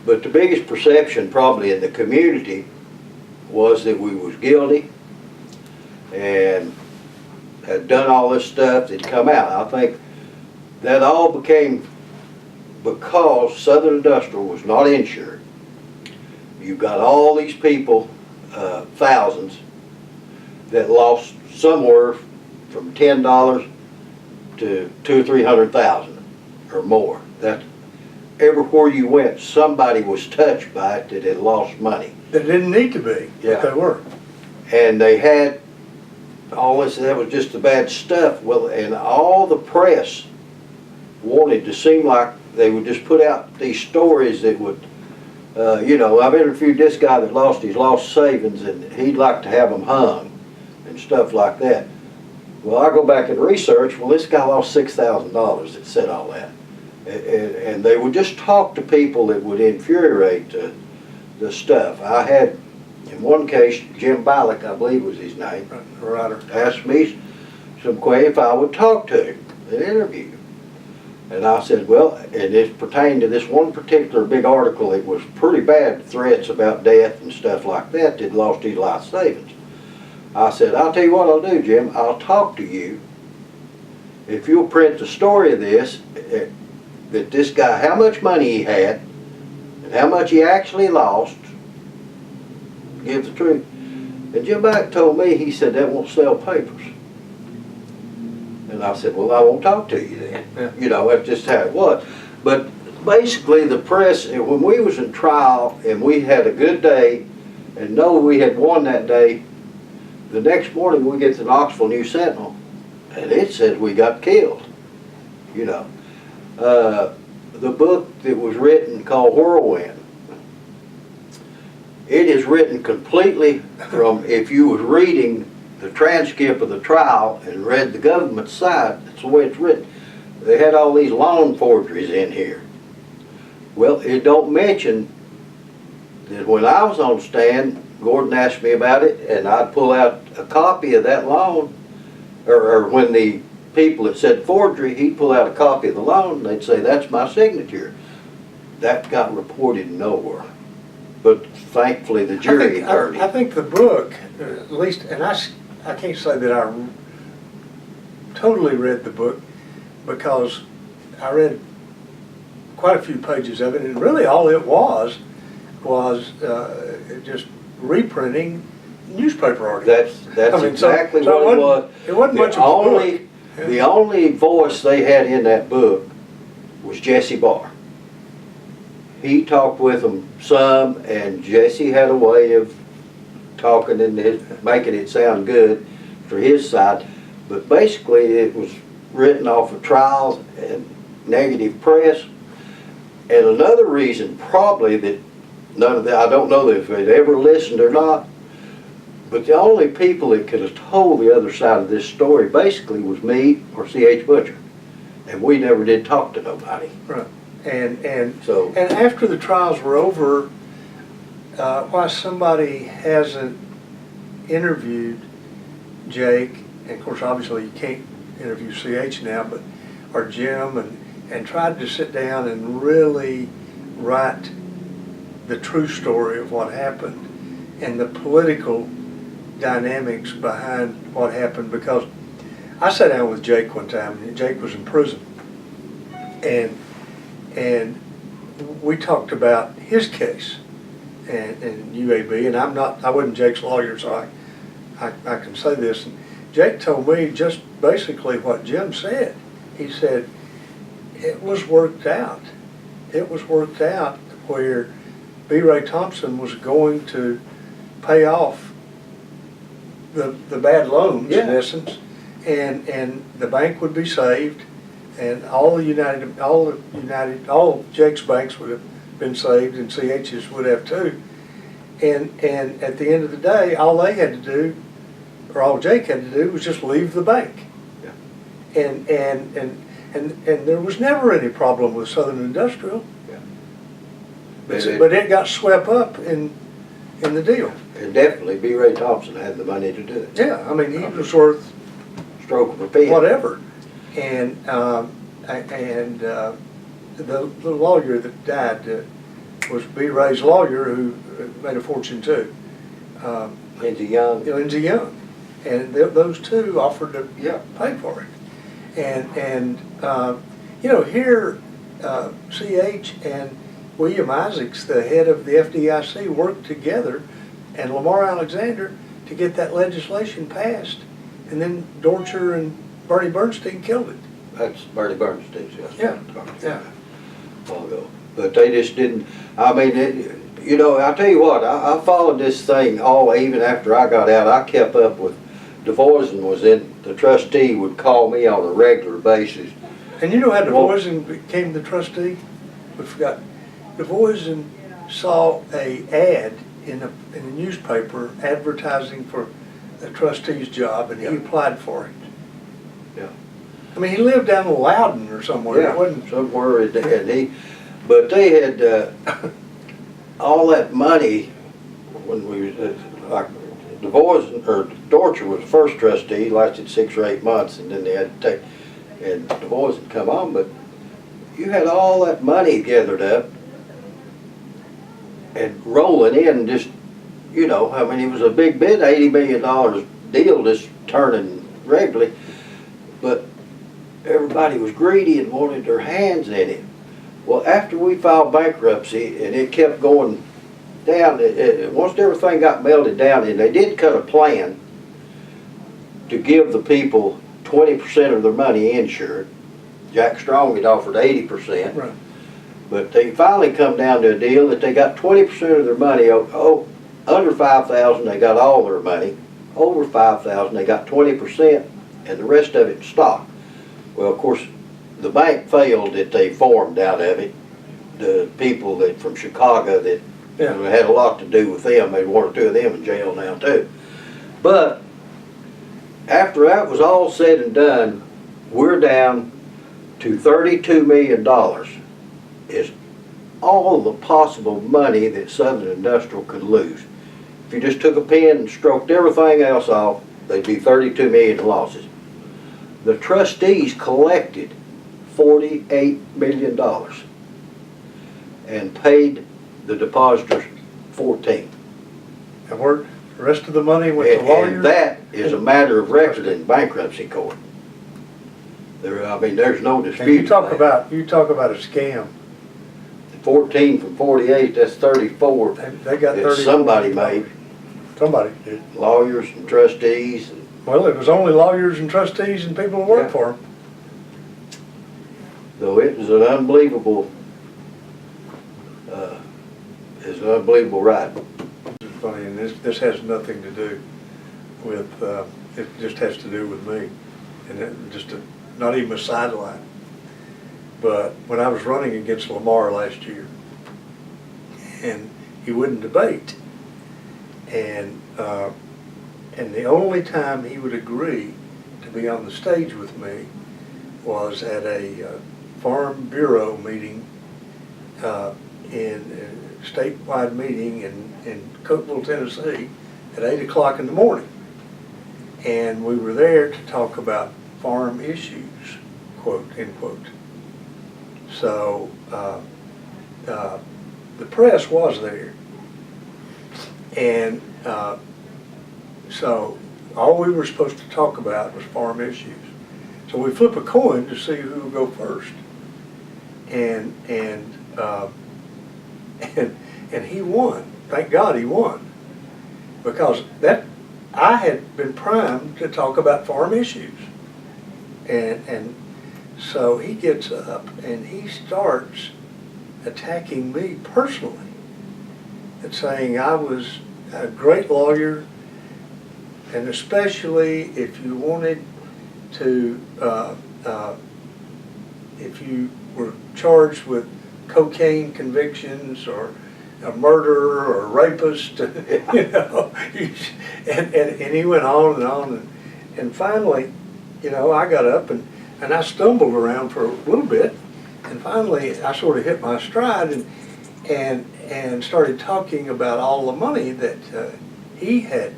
But the biggest perception probably in the community was that we was guilty and had done all this stuff that'd come out. I think that all became because Southern Industrial was not insured. You've got all these people, thousands, that lost somewhere from $10 to $200,000 or $300,000 or more. That everywhere you went, somebody was touched by it that had lost money. They didn't need to be, Yeah. but they were. And they had all this, that was just the bad stuff. Well, and all the press wanted to seem like they would just put out these stories that would, you know, I've interviewed this guy that lost his lost savings and he'd like to have them hung and stuff like that. Well, I go back and research, well, this guy lost $6,000 that said all that. And they would just talk to people that would infuriate the stuff. I had, in one case, Jim Billick, I believe was his name, asked me some questions if I would talk to him and interview him. And I said, well, and it pertained to this one particular big article. It was pretty bad threats about death and stuff like that that lost his life savings. I said, I'll tell you what I'll do, Jim. I'll talk to you if you'll print the story of this, that this guy, how much money he had and how much he actually lost, give the truth. And Jim Billick told me, he said, that won't sell papers. And I said, well, I won't talk to you then. Yeah. You know, that's just how it was. But basically the press, when we was in trial and we had a good day and know we had won that day, the next morning we get to the Knoxville News Sentinel and it says we got killed. You know. The book that was written called Whirlwind, it is written completely from, if you was reading the transcript of the trial and read the government side, that's the way it's written. They had all these loan forgeries in here. Well, it don't mention that when I was on stand, Gordon asked me about it, and I'd pull out a copy of that loan, or when the people that said forgery, he'd pull out a copy of the loan, and they'd say, that's my signature. That got reported nowhere. But thankfully the jury heard it. I think the book, at least, and I can't say that I totally read the book because I read quite a few pages of it, and really all it was just reprinting newspaper articles. That's exactly what it was. It wasn't much of a book. The only voice they had in that book was Jesse Barr. He talked with them some, and Jesse had a way of talking and making it sound good for his side. But basically it was written off of trials and negative press. And another reason probably that none of that, I don't know if they'd ever listened or not, but the only people that could have told the other side of this story basically was me or C.H. Butcher. And we never did talk to nobody. Right. And so, and after the trials were over, why somebody hasn't interviewed Jake, and of course obviously you can't interview C.H. now, but or Jim, and tried to sit down and really write the true story of what happened and the political dynamics behind what happened. Because I sat down with Jake one time, and Jake was in prison, and we talked about his case and UAB, and I wasn't Jake's lawyer, so I can say this. And Jake told me just basically what Jim said. He said it was worked out. It was worked out where B. Ray Thompson was going to pay off the bad loans, in essence, and the bank would be saved, and all Jake's banks would have been saved, and CH's would have too. And at the end of the day, all they had to do, or all Jake had to do, was just leave the bank. Yeah. And there was never any problem with Southern Industrial. Yeah. But it got swept up in the deal. And definitely B. Ray Thompson had the money to do it. Yeah, I mean, he was worth stroke of a pen. Whatever. And the lawyer that died, was B. Ray's lawyer, who made a fortune too. Lindsey Young. Lindsey Young. And those two offered to Yeah. pay for it. And you know, here, CH and William Isaacs, the head of the FDIC, worked together, and Lamar Alexander, to get that legislation passed. And then Dorcher and Bernie Bernstein killed it. That's Bernie Bernstein's, yes. Yeah, yeah. A while ago. But they just didn't, I mean, you know, I'll tell you what, I followed this thing even after I got out. I kept up with, DeVoisin was in, the trustee would call me on a regular basis. And you know how DeVoisin became the trustee? We forgot. DeVoisin saw a ad in a newspaper advertising for a trustee's job, and he applied for it. Yeah. I mean, he lived down in Loudon or somewhere. Yeah, It wasn't, somewhere, but they had all that money when we, like, DeVoisin, or Dorcher was the first trustee, lasted 6 or 8 months, and then they had to take, and DeVoisin come on, but you had all that money gathered up and rolling in just, you know, I mean, it was a big bid, $80 million deal just turning regularly, but everybody was greedy and wanted their hands in it. Well, after we filed bankruptcy and it kept going down, once everything got melted down, and they did cut a plan to give the people 20% of their money insured. Jack Strong had offered 80%. right. But they finally come down to a deal that they got 20% of their money. Under $5,000 they got all their money. Over $5,000 they got 20%, and the rest of it stock. Well, of course, the bank failed that they formed out of it. The people that from Chicago that had a lot to do with them. They 1 or 2 of them in jail now too. But after that was all said and done, we're down to $32 million is all the possible money that Southern Industrial could lose. If you just took a pen and stroked everything else off, they'd be $32 million in losses. The trustees collected $48 million and paid the depositors $14. And where the rest of the money went to lawyers? And that is a matter of record in bankruptcy court. I mean, there's no dispute. And you talk about a scam. 14 from 48, that's 34. They got that 30. somebody made. Somebody did. Lawyers and trustees. Well, it was only lawyers and trustees and people who worked for them. Though it was an unbelievable, ride. It's funny, and this has nothing to do with, it just has to do with me. And not even a sideline. But when I was running against Lamar last year, and he wouldn't debate, and the only time he would agree to be on the stage with me was at a Farm Bureau meeting, in a statewide meeting in Cookeville, Tennessee, at 8 o'clock in the morning. And we were there to talk about farm issues, quote, end quote. So the press was there. And so all we were supposed to talk about was farm issues. So we flip a coin to see who would go first. And he won. Thank God he won. Because I had been primed to talk about farm issues. And so he gets up and he starts attacking me personally and saying I was a great lawyer, and especially if you wanted to, if you were charged with cocaine convictions or a murderer or a rapist, you know, and he went on, and finally, you know, I got up and I stumbled around for a little bit, and finally I sort of hit my stride and started talking about all the money that he had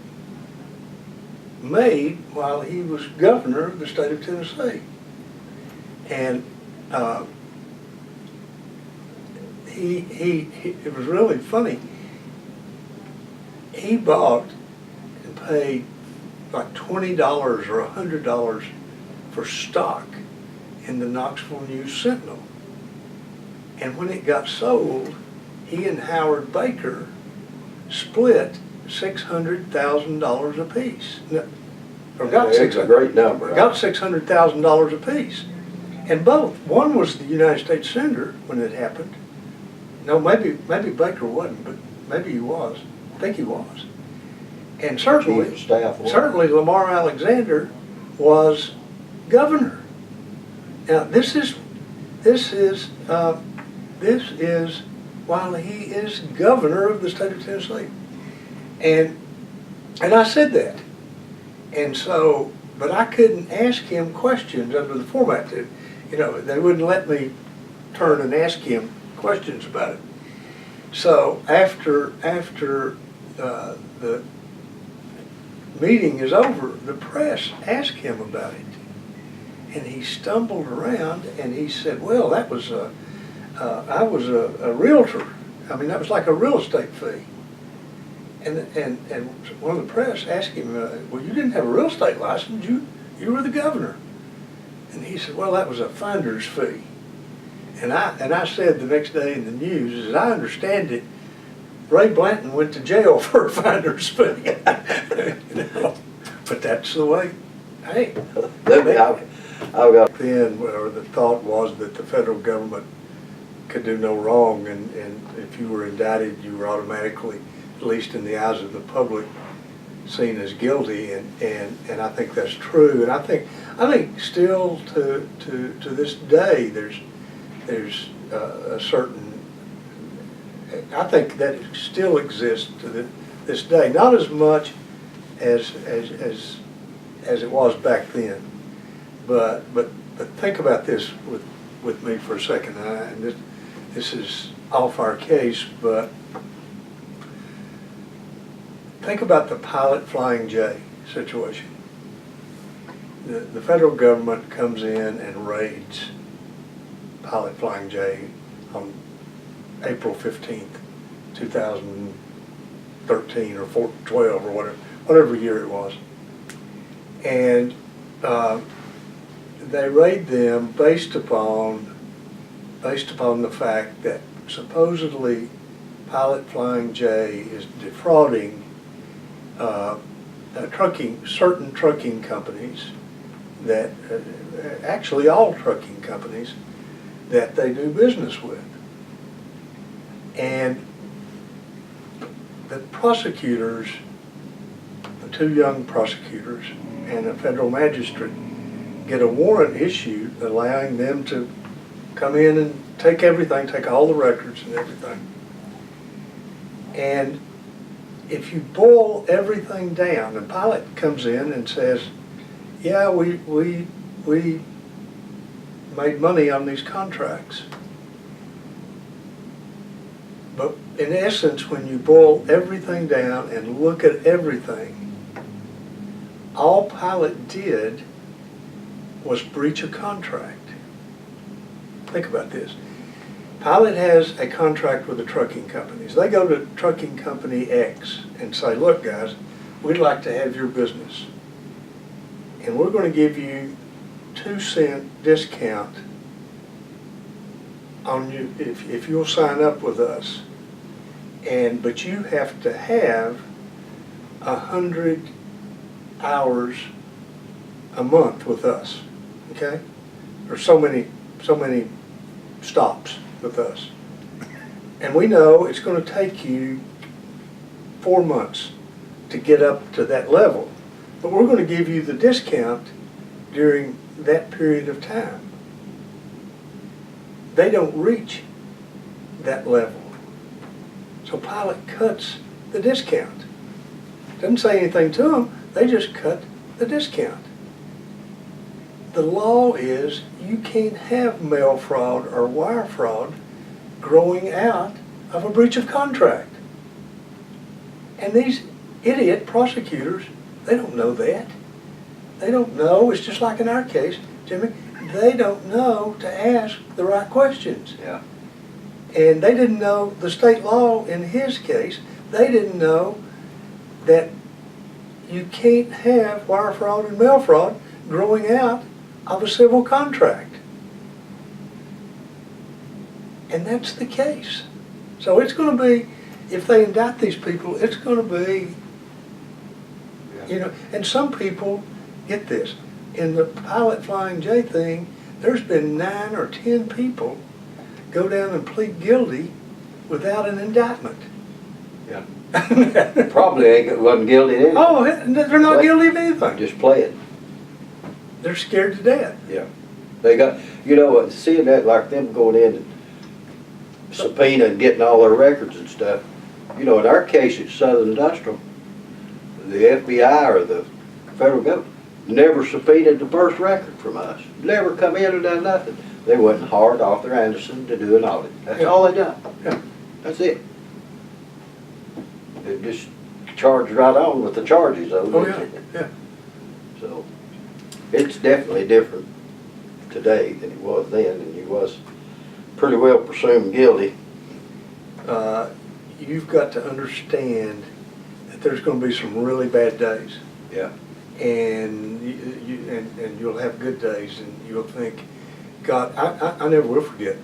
made while he was governor of the state of Tennessee. And it was really funny. He bought and paid like $20 or $100 for stock in the Knoxville News Sentinel. And when it got sold, he and Howard Baker split $600,000 apiece. Or got It's a great number. got $600,000 apiece. And both. One was the United States Senator when it happened. No, maybe Baker wasn't, but maybe he was. I think he was. And certainly, Chief of Staff was. certainly Lamar Alexander was governor. Now this is while he is governor of the state of Tennessee, and I said that, and so, but I couldn't ask him questions under the format. You know, they wouldn't let me turn and ask him questions about it. So after the meeting is over, the press asked him about it. And he stumbled around and he said, well, that was I was a realtor. I mean, that was like a real estate fee. And one of the press asked him, well, you didn't have a real estate license, you were the governor. And he said, well, that was a finder's fee. And I said the next day in the news, as I understand it, Ray Blanton went to jail for a finder's fee. You know, but that's the way, hey. I've got. Then, or the thought was that the federal government could do no wrong, and if you were indicted, you were automatically, at least in the eyes of the public, seen as guilty, and I think that's true. And I think still to this day, there's a certain, I think that it still exists to this day, not as much as it was back then, but think about this with me for a second. And this is off our case, but think about the Pilot Flying J situation. The federal government comes in and raids Pilot Flying J on April 15th, 2013 or 12 or whatever year it was. And they raid them based upon the fact that supposedly Pilot Flying J is defrauding certain trucking companies, that actually all trucking companies that they do business with. And the prosecutors, the two young prosecutors and a federal magistrate, get a warrant issued allowing them to come in and take everything, take all the records and everything. And if you boil everything down, the pilot comes in and says, yeah, we made money on these contracts. But in essence, when you boil everything down and look at everything, all Pilot did was breach a contract. Think about this. Pilot has a contract with the trucking companies. They go to trucking company X and say, look guys, we'd like to have your business. And we're going to give you 2-cent discount on you if you'll sign up with us. But you have to have 100 hours a month with us, okay? Or so many stops with us. And we know it's going to take you 4 months to get up to that level. But we're going to give you the discount during that period of time. They don't reach that level. So Pilot cuts the discount. Doesn't say anything to them, they just cut the discount. The law is you can't have mail fraud or wire fraud growing out of a breach of contract. And these idiot prosecutors, they don't know that. They don't know. It's just like in our case, Jimmy, they don't know to ask the right questions. Yeah. And they didn't know the state law in his case. They didn't know that you can't have wire fraud and mail fraud growing out of a civil contract. And that's the case. So it's going to be, if they indict these people, it's going to be, you know, and some people, get this, in the Pilot Flying J thing, there's been 9 or 10 people go down and plead guilty without an indictment. Yeah. Probably wasn't guilty of anything. Oh, they're not guilty of anything. Just play it. They're scared to death. Yeah. They got, you know, seeing that, like them going in and subpoena and getting all their records and stuff. You know, in our case, it's Southern Industrial. The FBI or the federal government never subpoenaed the first record from us. Never come in and done nothing. They went hard Arthur Anderson to do an audit. That's all they done. Yeah. That's it. They just charged right on with the charges, though. Oh, yeah, yeah. So, it's definitely different today than it was then, and he was pretty well presumed guilty. You've got to understand that there's going to be some really bad days. Yeah. And and you'll have good days, and you'll think, God, I never will forget.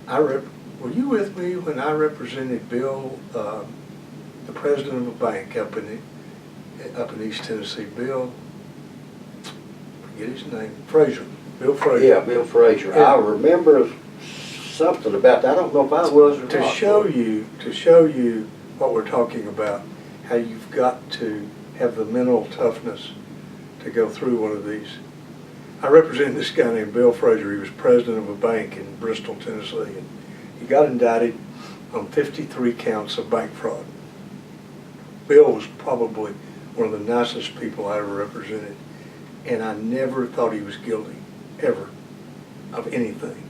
Were you with me when I represented Bill, the president of a bank up in East Tennessee? Bill, forget his name, Frazier. Bill Frazier. Yeah, Bill Frazier. Yeah. I remember something about that. I don't know if I was or To not. show you what we're talking about, how you've got to have the mental toughness to go through one of these. I represent this guy named Bill Frazier. He was president of a bank in Bristol, Tennessee, and he got indicted on 53 counts of bank fraud. Bill was probably one of the nicest people I ever represented, and I never thought he was guilty, ever, of anything.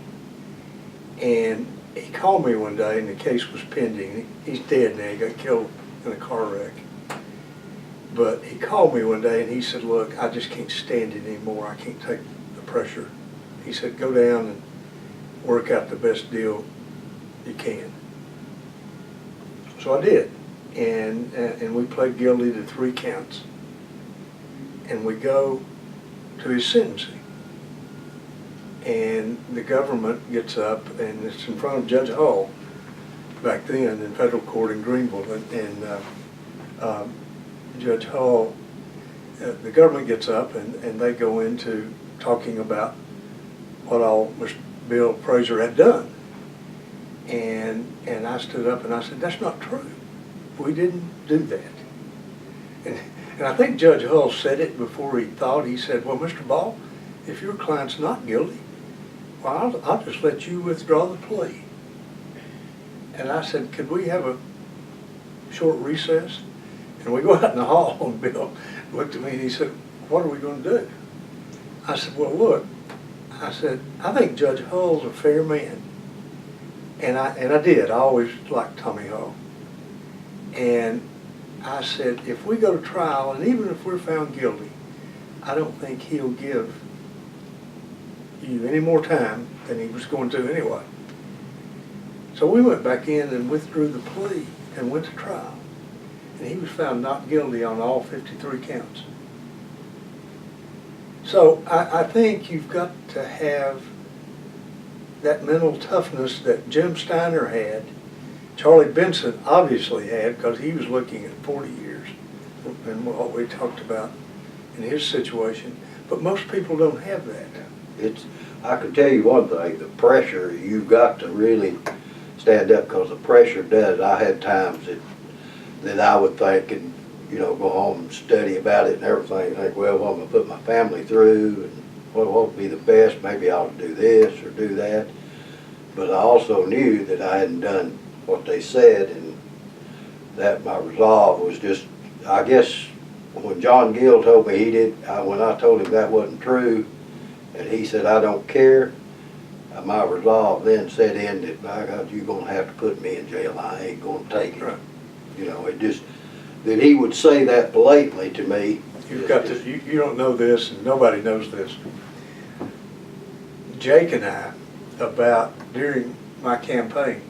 And he called me one day, and the case was pending. He's dead now. He got killed in a car wreck. But he called me one day, and he said, look, I just can't stand it anymore. I can't take the pressure. He said, go down and work out the best deal you can. So I did. And we pled guilty to 3 counts. And we go to his sentencing. And the government gets up, and it's in front of Judge Hall back then in federal court in Greenville. And Judge Hall, the government gets up, and they go into talking about what all Mr. Bill Frazier had done. And I stood up and I said, that's not true. We didn't do that. And I think Judge Hull said it before he thought. He said, well, Mr. Ball, if your client's not guilty, well, I'll just let you withdraw the plea. And I said, could we have a short recess? And we go out in the hall, and Bill looked at me and he said, what are we going to do? I said, well, look, I said, I think Judge Hull's a fair man. And I did. I always liked Tommy Hull. And I said, if we go to trial, and even if we're found guilty, I don't think he'll give you any more time than he was going to anyway. So we went back in and withdrew the plea and went to trial. And he was found not guilty on all 53 counts. So I think you've got to have that mental toughness that Jim Steiner had, Charlie Benson obviously had, because he was looking at 40 years and what we talked about in his situation. But most people don't have that. I can tell you one thing, the pressure, you've got to really stand up, because the pressure does. I had times that I would think and, you know, go home and study about it and everything, think, well, what am I going to put my family through, and what would be the best, maybe I ought to do this or do that. But I also knew that I hadn't done what they said, and that my resolve was just, I guess, when John Gill told me when I told him that wasn't true, and he said, I don't care, my resolve then set in that, by God, you're going to have to put me in jail. I ain't going to take it. Right. You know, it just, that he would say that blatantly to me. You've got to, you don't know this, and nobody knows this. Jake and I, during my campaign,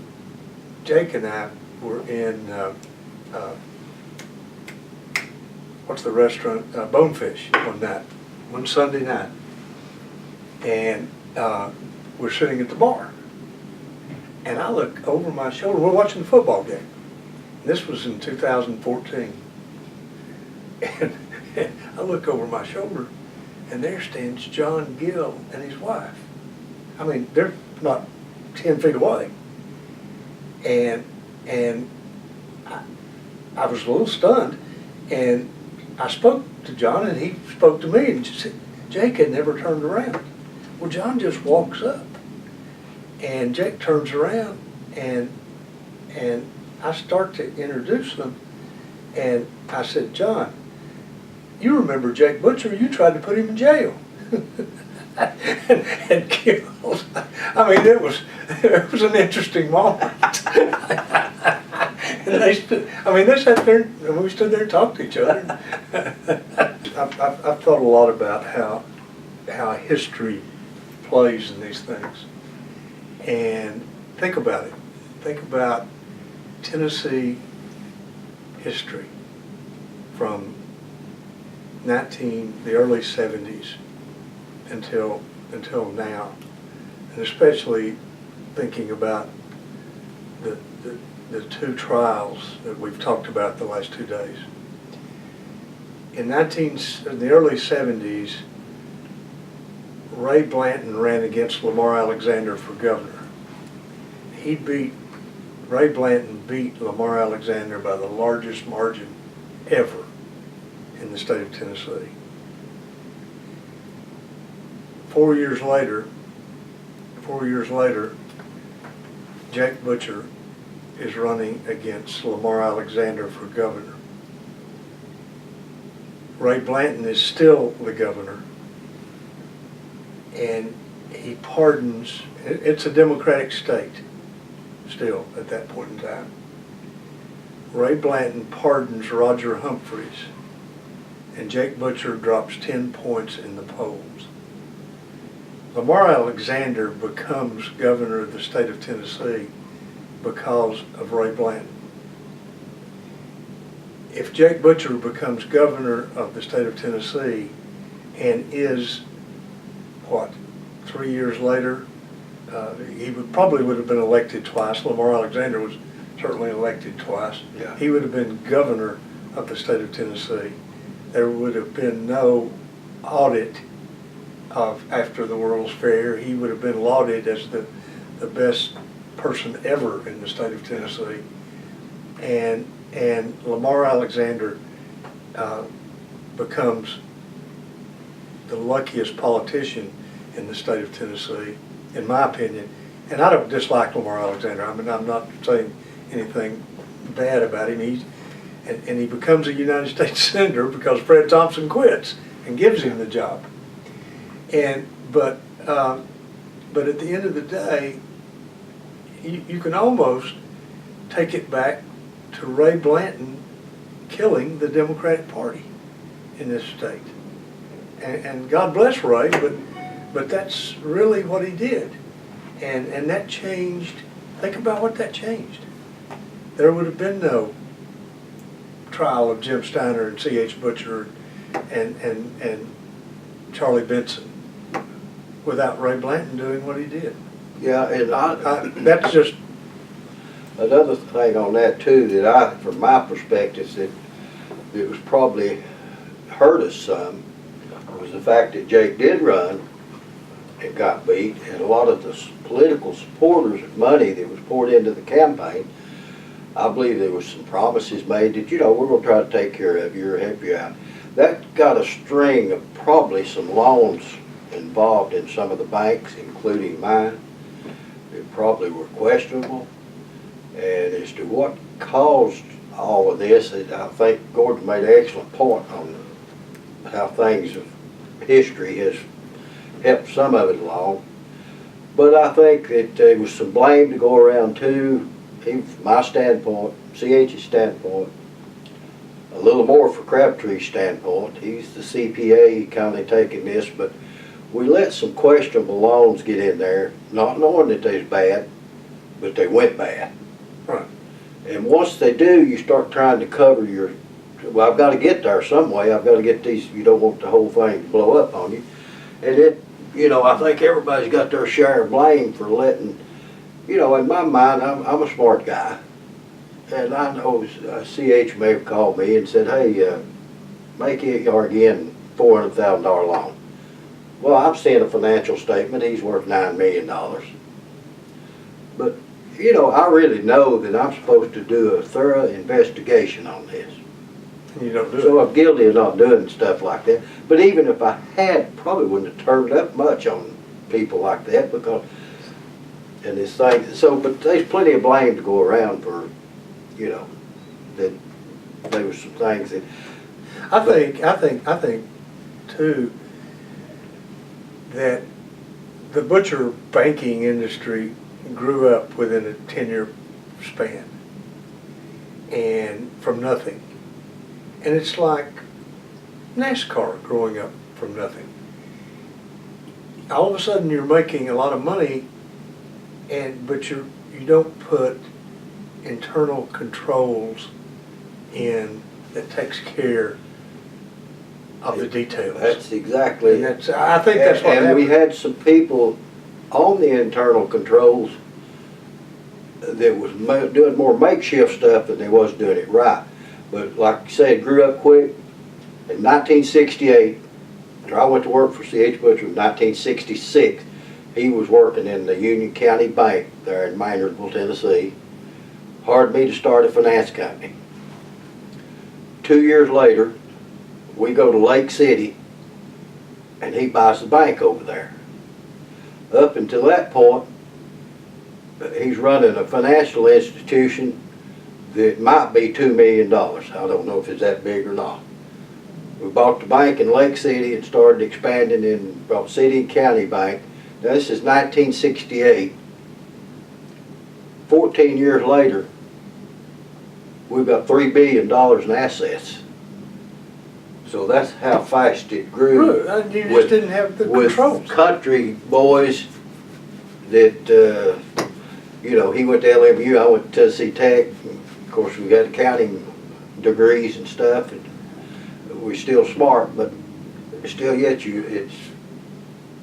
Jake and I were in, what's the restaurant? Bonefish one Sunday night. And we're sitting at the bar. And I look over my shoulder, we're watching the football game. This was in 2014. And I look over my shoulder, and there stands John Gill and his wife. I mean, they're not 10 feet away. And I was a little stunned, and I spoke to John, and he spoke to me, and just said, Jake had never turned around. Well, John just walks up, and Jake turns around, and I start to introduce them, and I said, John, you remember Jake Butcher, you tried to put him in jail. and killed. I mean, it was an interesting moment. And they sat there, and we stood there and talked to each other. I've thought a lot about how history plays in these things. And think about it. Think about Tennessee history from the early 70s until now, and especially thinking about the two trials that we've talked about the last 2 days. In the early 70s, Ray Blanton ran against Lamar Alexander for governor. Ray Blanton beat Lamar Alexander by the largest margin ever in the state of Tennessee. 4 years later, Jake Butcher is running against Lamar Alexander for governor. Ray Blanton is still the governor, and he pardons, it's a Democratic state still at that point in time. Ray Blanton pardons Roger Humphreys, and Jake Butcher drops 10 points in the polls. Lamar Alexander becomes governor of the state of Tennessee because of Ray Blanton. If Jake Butcher becomes governor of the state of Tennessee and is, 3 years later, he probably would have been elected twice. Lamar Alexander was certainly elected twice. Yeah. He would have been governor of the state of Tennessee. There would have been no audit after the World's Fair. He would have been lauded as the best person ever in the state of Tennessee. And Lamar Alexander becomes the luckiest politician in the state of Tennessee, in my opinion. And I don't dislike Lamar Alexander. I mean, I'm not saying anything bad about him. And he becomes a United States Senator because Fred Thompson quits and gives him the job. But at the end of the day, you can almost take it back to Ray Blanton killing the Democratic Party in this state. And God bless Ray, but that's really what he did. And that changed, think about what that changed. There would have been no trial of Jim Steiner and C.H. Butcher and Charlie Benson without Ray Blanton doing what he did. Yeah, and That's just another thing on that too, that from my perspective, that it was probably hurt us some, was the fact that Jake did run and got beat, and a lot of the political supporters of money that was poured into the campaign, I believe there was some promises made that, we're going to try to take care of you or help you out. That got a string of probably some loans involved in some of the banks, including mine. It probably were questionable. And as to what caused all of this, I think Gordon made an excellent point on how things of history has helped some of it along. But I think that there was some blame to go around too, even from my standpoint, CH's standpoint, a little more for Crabtree's standpoint. He's the CPA kind of taking this, but we let some questionable loans get in there, not knowing that they was bad, but they went bad. right. And once they do, you start trying to cover your, well, I've got to get there some way. I've got to get these, you don't want the whole thing to blow up on you. And it, you know, I think everybody's got their share of blame for letting, you know, in my mind, I'm a smart guy. And I know CH may have called me and said, hey, make again $400,000 loan. Well, I'm seeing a financial statement, he's worth $9 million. But, you know, I really know that I'm supposed to do a thorough investigation on this. You don't do it. So I'm guilty of not doing stuff like that. But even if I had, probably wouldn't have turned up much on people like that because, and this thing, so, but there's plenty of blame to go around for, you know, that there was some things that. I think too, that the butcher banking industry grew up within a 10-year span and from nothing. And it's like NASCAR growing up from nothing. All of a sudden you're making a lot of money but you don't put internal controls in that takes care of the details. That's exactly. And I think that's what happened. And we had some people on the internal controls that was doing more makeshift stuff than they was doing it right. But like I said, grew up quick. In 1968, I went to work for C.H. Butcher in 1966. He was working in the Union County Bank there in Maynardville, Tennessee. Hired me to start a finance company. 2 years later, we go to Lake City, and he buys the bank over there. Up until that point, he's running a financial institution that might be $2 million. I don't know if it's that big or not. We bought the bank in Lake City and started expanding in brought City and County Bank. Now this is 1968. 14 years later, we've got $3 billion in assets. So that's how fast it grew. You just didn't have the controls. With country boys that, you know, he went to LMU, I went to Tennessee Tech. Of course, we got accounting degrees and stuff, and we're still smart, but still yet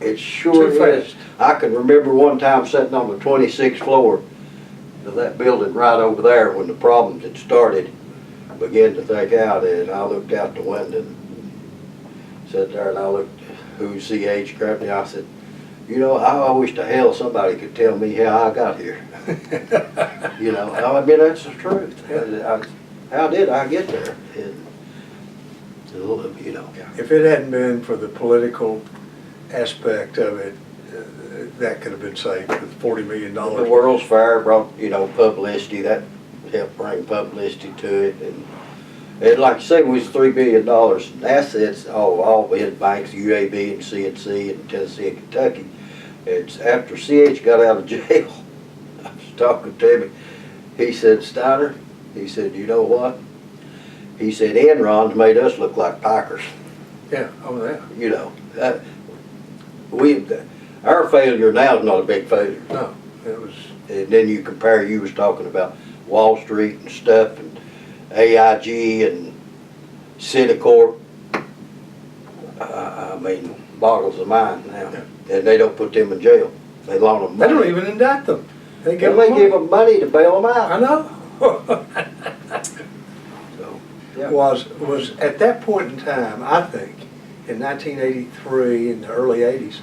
it's sure is. I can remember one time sitting on the 26th floor of that building right over there when the problems had started, began to think out, and I looked out the window and sat there and I looked who's C.H. grabbed me. I said, you know, I wish to hell somebody could tell me how I got here. You know, I mean, that's the truth. How did I get there? And, you know. If it hadn't been for the political aspect of it, that could have been saved with $40 million. The World's Fair brought, you know, publicity. That helped bring publicity to it. And like I say, we was $3 billion in assets, all we had banks, UAB and CNC and Tennessee and Kentucky. It's after CH got out of jail, I was talking to him, he said, Steiner, he said, you know what? He said, Enron's made us look like pikers. Yeah, oh yeah. You know, our failure now is not a big failure. No, it was. And then you compare, you was talking about Wall Street and stuff, and AIG and Citicorp. I mean, boggles the mind now. Yeah. And they don't put them in jail. They loan them money. They don't even indict them. They give them money to bail them out. I know. So, yeah. was at that point in time, I think, in 1983, in the early 80s,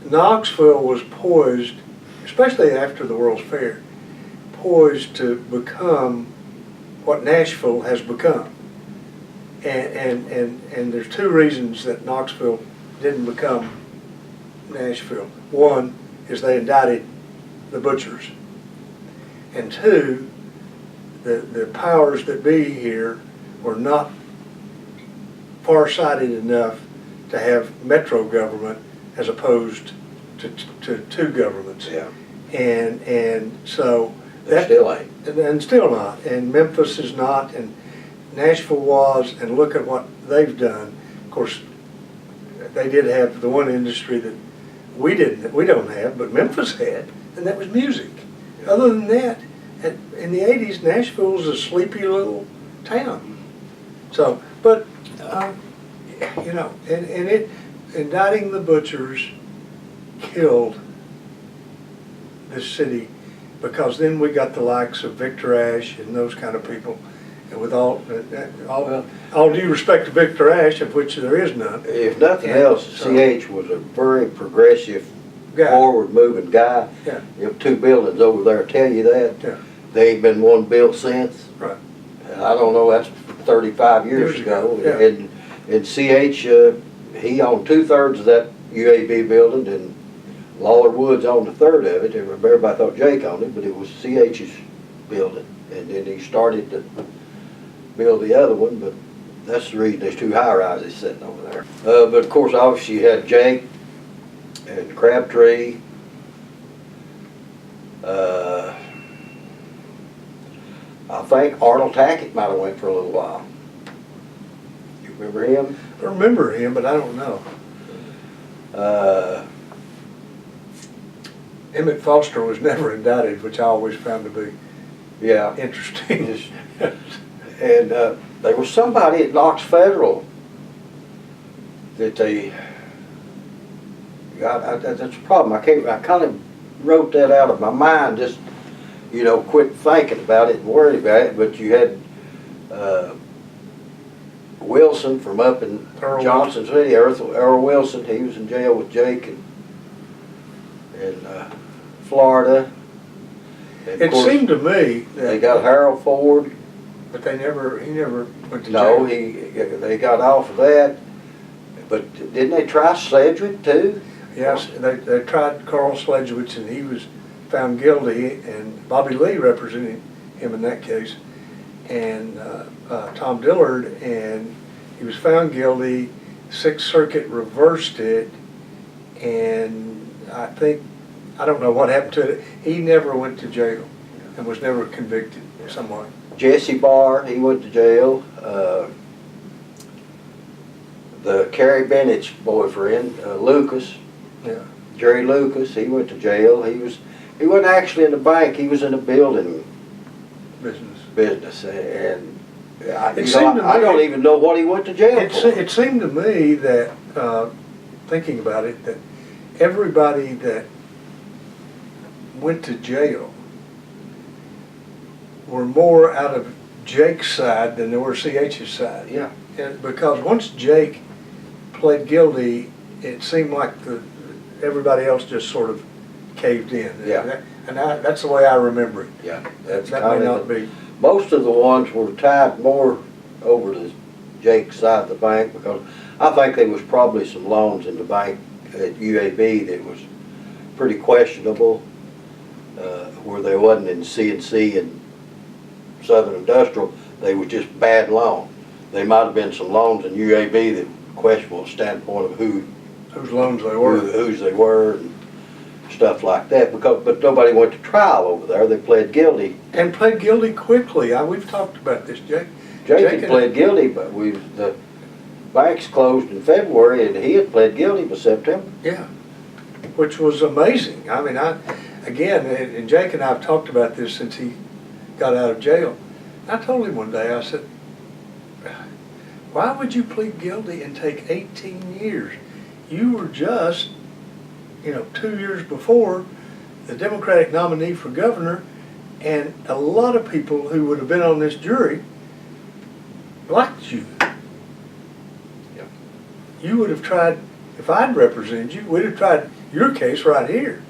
Knoxville was poised, especially after the World's Fair, poised to become what Nashville has become. And there's two reasons that Knoxville didn't become Nashville. One is they indicted the butchers. And two, the powers that be here were not far-sighted enough to have metro government as opposed to two governments. Yeah. And so They still ain't. And still not. And Memphis is not, and Nashville was, and look at what they've done. Of course, they did have the one industry that we don't have, but Memphis had, and that was music. Other than that, in the 80s, Nashville was a sleepy little town. So, but, you know, and indicting the butchers killed this city, because then we got the likes of Victor Ashe and those kind of people. And with all due respect to Victor Ashe, of which there is none. If nothing else, CH was a very progressive, guy. forward-moving guy. Yeah. You have two buildings over there tell you that. Yeah. They ain't been one built since. Right. And I don't know, that's 35 years ago. Yeah. And CH, he owned 2/3 of that UAB building, and Lawler Woods owned 1/3 of it. Everybody thought Jake owned it, but it was CH's building. And then he started to build the other one, but that's the reason there's two high-rises sitting over there. But of course, obviously, you had Jake and Crabtree. I think Arnold Tackett might have went for a little while. You remember him? I remember him, but I don't know. Emmett Foster was never indicted, which I always found to be Yeah. interesting. And there was somebody at Knox Federal that they got. That's a problem. I kind of wrote that out of my mind. Just quit thinking about it and worried about it. But you had Wilson from up in Johnson City, Earl Wilson. He was in jail with Jake in Florida. And It seemed to me that they got Harold Ford. but he never went to No, jail. they got off of that. But didn't they try Sedgwick too? Yes, they tried Carl Sledgewicz, and he was found guilty, and Bobby Lee represented him in that case, and Tom Dillard, and he was found guilty. Sixth Circuit reversed it, and I don't know what happened to it. He never went to jail and was never convicted somewhat. Jesse Barr, he went to jail. The Carrie Bennett's boyfriend, Lucas, Yeah. Jerry Lucas, he went to jail. He wasn't actually in the bank. He was in the building business, and I don't even know what he went to jail for. It seemed to me that, thinking about it, that everybody that went to jail were more out of Jake's side than they were CH's side. Yeah. And because once Jake pled guilty, it seemed like everybody else just sort of caved in. Yeah. And that's the way I remember it. Yeah. That may not be. Most of the ones were tied more over to Jake's side of the bank, because I think there was probably some loans in the bank at UAB that was pretty questionable, where they wasn't in CNC and Southern Industrial. They were just bad loans. They might have been some loans in UAB that were questionable standpoint of whose loans they were. Whose they were and stuff like that. But nobody went to trial over there. They pled guilty. And pled guilty quickly. We've talked about this, Jake. Jake had pled guilty, but the banks closed in February, and he had pled guilty by September. Yeah, which was amazing. I mean, again, and Jake and I have talked about this since he got out of jail. I told him one day, I said, why would you plead guilty and take 18 years? You were just, 2 years before the Democratic nominee for governor, and a lot of people who would have been on this jury liked you. Yep. You would have tried, if I'd represented you, we'd have tried your case right here.